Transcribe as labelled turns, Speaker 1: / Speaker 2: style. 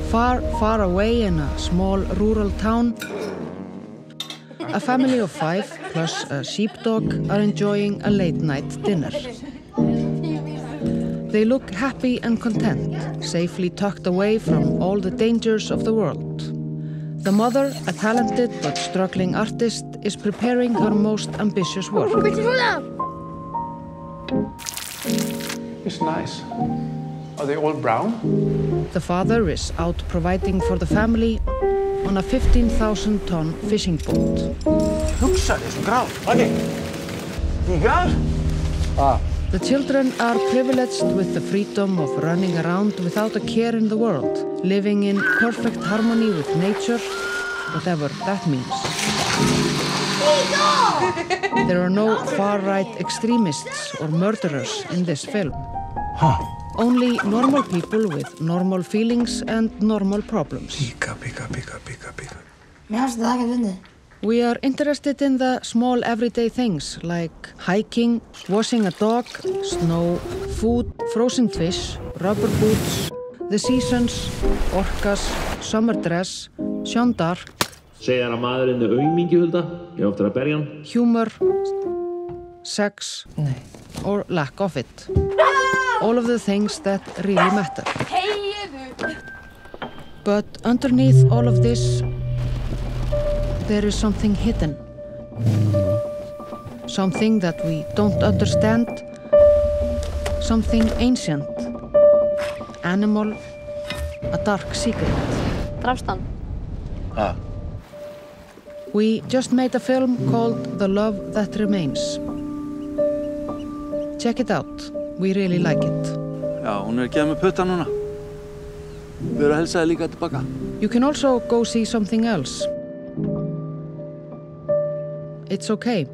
Speaker 1: Far, far away in a small rural town, a family of 5 plus a sheepdog are enjoying a late-night dinner. They look happy and content, safely tucked away from all the dangers of the world. The mother, a talented but struggling artist, is preparing her most ambitious work.
Speaker 2: It's nice. Are they all brown?
Speaker 1: The father is out providing for the family on a 15,000-ton fishing boat.
Speaker 2: Hugsaði svo grát. Okay. Tígar?
Speaker 1: The children are privileged with the freedom of running around without a care in the world, living in perfect harmony with nature, whatever that means. There are no far-right extremists or murderers in this film. Only normal people with normal feelings and normal problems.
Speaker 2: Píka.
Speaker 3: Mér fannst það ekki fyndið.
Speaker 1: We are interested in the small everyday things like hiking, washing a dog, snow, food, frozen fish, rubber boots, the seasons, orcas, summer dress, Jeanne d'Arc,
Speaker 4: Segir að maðurinn er aumingi, Hulda. Ég oftar að berja hann.
Speaker 1: humor, sex, or lack of it. All of the things that really matter. But underneath all of this, there is something hidden. Something that we don't understand. Something ancient. Animal. A dark secret.
Speaker 3: Drafst hann?
Speaker 1: We just made a film called The Love That Remains. Check it out. We really like it.
Speaker 5: Já, hún að gefa mig putta núna. Við erum að helsa þér líka tilbaka.
Speaker 1: You can also go see something else. It's okay.